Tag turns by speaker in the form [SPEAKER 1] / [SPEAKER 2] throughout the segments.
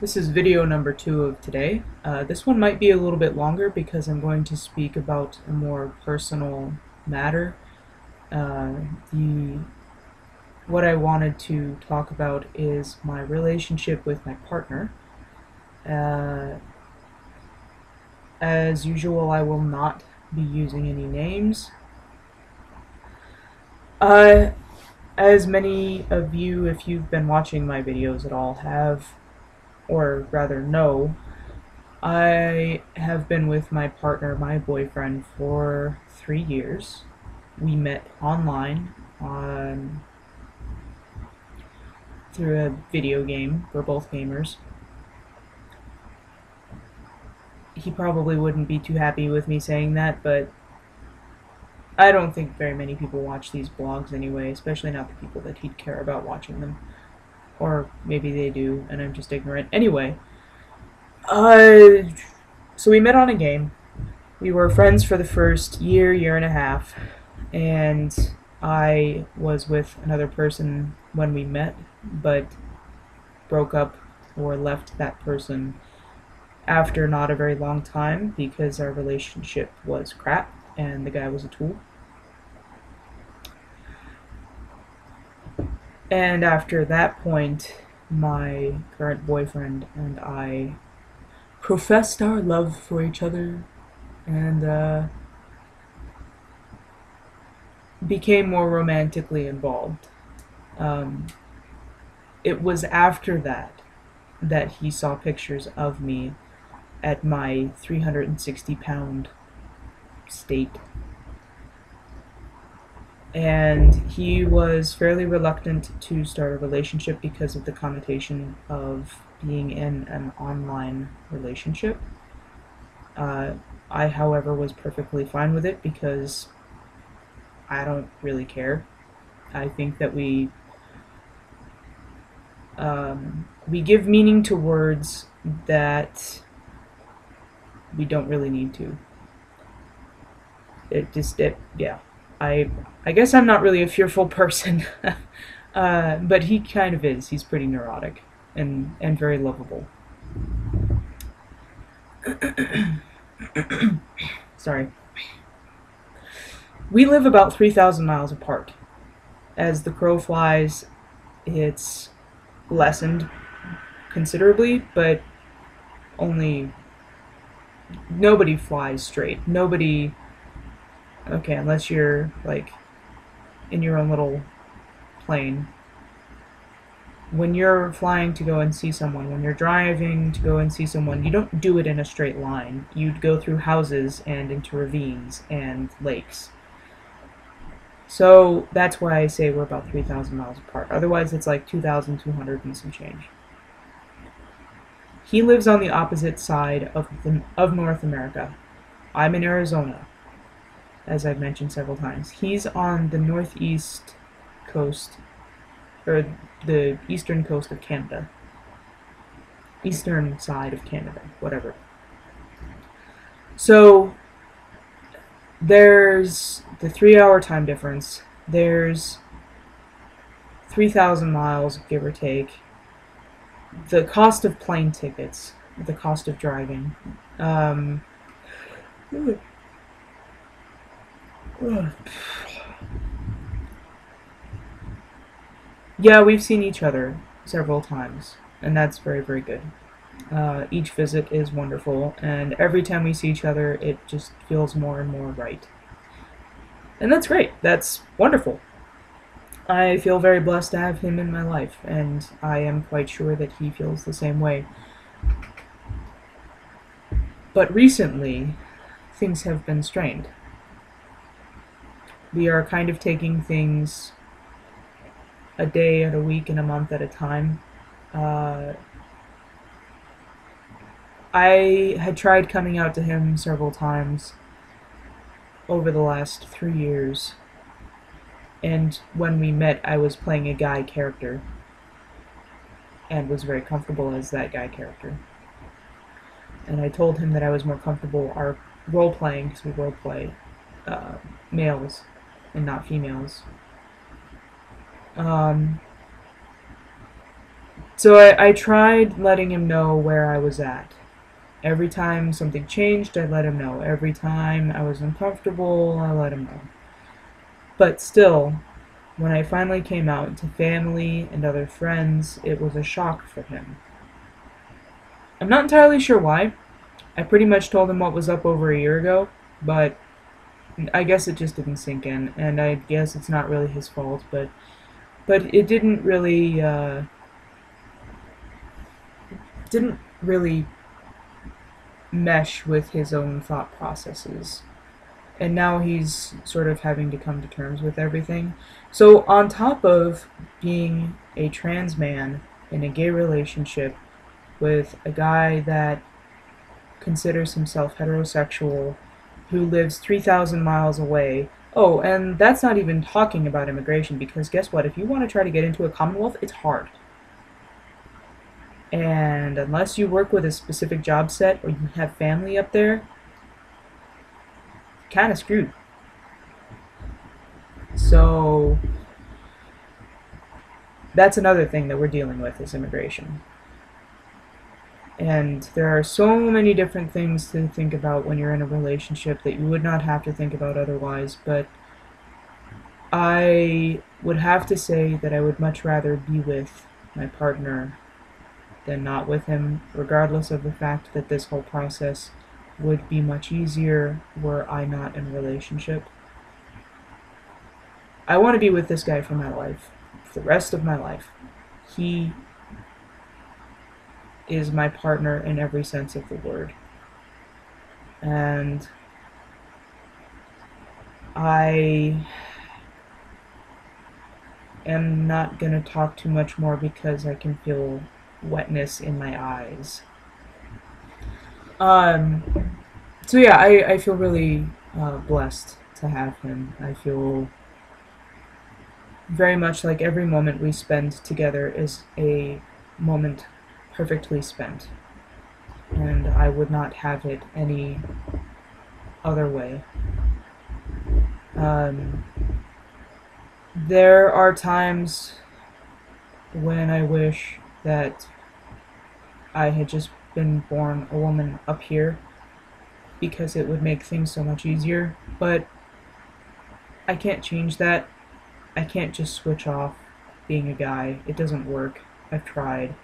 [SPEAKER 1] This is video number 2 of today. This one might be a little bit longer because I'm going to speak about a more personal matter. Uh, the What I wanted to talk about is my relationship with my partner. Uh, as usual, I will not be using any names. Uh, as many of you, if you've been watching my videos at all, have, or rather know, I have been with my partner, my boyfriend, for 3 years. We met online through a video game. We're both gamers. He probably wouldn't be too happy with me saying that, but I don't think very many people watch these blogs anyway, especially not the people that he'd care about watching them. Or maybe they do, and I'm just ignorant. Anyway, so we met on a game. We were friends for the first year and a half, and I was with another person when we met, but broke up or left that person after not a very long time because our relationship was crap and the guy was a tool. And after that point, my current boyfriend and I professed our love for each other and became more romantically involved. Um, it was after that he saw pictures of me at my 360-pound state. And he was fairly reluctant to start a relationship because of the connotation of being in an online relationship. I, however, was perfectly fine with it because I don't really care. I think that we give meaning to words that we don't really need to. Yeah. I guess I'm not really a fearful person, but he kind of is. He's pretty neurotic and very lovable. Sorry. We live about 3,000 miles apart. As the crow flies, it's lessened considerably, but nobody flies straight. Nobody, okay, unless you're like in your own little plane. When you're flying to go and see someone, when you're driving to go and see someone, you don't do it in a straight line. You'd go through houses and into ravines and lakes. So that's why I say we're about 3,000 miles apart. Otherwise, it's like 2,200 and some change. He lives on the opposite side of North America. I'm in Arizona, as I've mentioned several times. He's on the northeast coast, or the eastern coast of Canada. Eastern side of Canada, whatever. So there's the 3-hour time difference. There's 3,000 miles, give or take. The cost of plane tickets, the cost of driving. Yeah, we've seen each other several times, and that's very, very good. Each visit is wonderful, and every time we see each other, it just feels more and more right. And that's great. That's wonderful. I feel very blessed to have him in my life, and I am quite sure that he feels the same way. But recently, things have been strained. We are kind of taking things a day, at a week, and a month at a time. I had tried coming out to him several times over the last 3 years, and when we met, I was playing a guy character, and was very comfortable as that guy character. And I told him that I was more comfortable role-playing, because we role-play males and not females. So I tried letting him know where I was at. Every time something changed, I let him know. Every time I was uncomfortable, I let him know. But still, when I finally came out to family and other friends, it was a shock for him. I'm not entirely sure why. I pretty much told him what was up over a year ago, but I guess it just didn't sink in, and I guess it's not really his fault, but it didn't really mesh with his own thought processes. And now he's sort of having to come to terms with everything. So on top of being a trans man in a gay relationship with a guy that considers himself heterosexual, who lives 3,000 miles away. Oh, and that's not even talking about immigration, because guess what? If you want to try to get into a Commonwealth, it's hard. And unless you work with a specific job set or you have family up there, kind of screwed. So that's another thing that we're dealing with is immigration. And there are so many different things to think about when you're in a relationship that you would not have to think about otherwise, but I would have to say that I would much rather be with my partner than not with him, regardless of the fact that this whole process would be much easier were I not in a relationship. I want to be with this guy for my life, for the rest of my life. He is my partner in every sense of the word. And I am not going to talk too much more because I can feel wetness in my eyes. So yeah, I feel really blessed to have him. I feel very much like every moment we spend together is a moment perfectly spent. And I would not have it any other way. There are times when I wish that I had just been born a woman up here because it would make things so much easier, but I can't change that. I can't just switch off being a guy. It doesn't work. I've tried.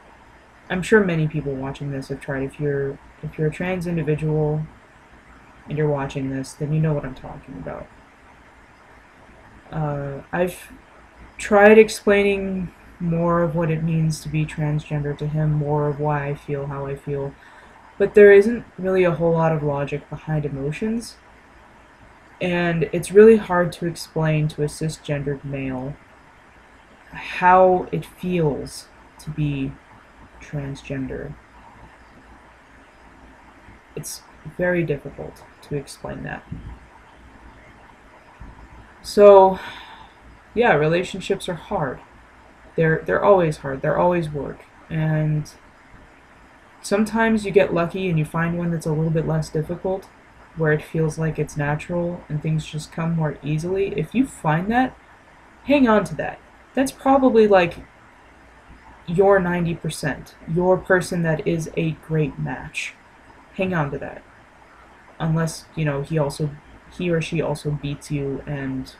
[SPEAKER 1] I'm sure many people watching this have tried. If you're a trans individual and you're watching this, then you know what I'm talking about. I've tried explaining more of what it means to be transgender to him, more of why I feel how I feel, but there isn't really a whole lot of logic behind emotions, and it's really hard to explain to a cisgendered male how it feels to be transgender. It's very difficult to explain that. So, yeah, relationships are hard. They're always hard. They're always work. And sometimes you get lucky and you find one that's a little bit less difficult, where it feels like it's natural and things just come more easily. If you find that, hang on to that. That's probably like your 90%, your person that is a great match. Hang on to that. Unless, he or she also beats you and,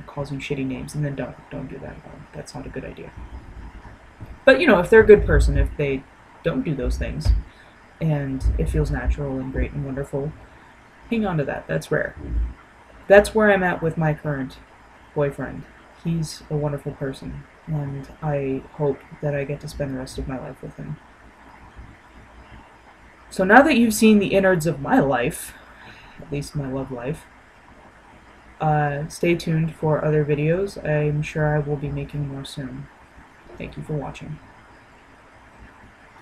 [SPEAKER 1] calls you shitty names, and then don't do that. That's not a good idea. But, if they're a good person, if they don't do those things, and it feels natural and great and wonderful, hang on to that. That's rare. That's where I'm at with my current boyfriend. He's a wonderful person, and I hope that I get to spend the rest of my life with him. So now that you've seen the innards of my life, at least my love life, stay tuned for other videos. I'm sure I will be making more soon. Thank you for watching.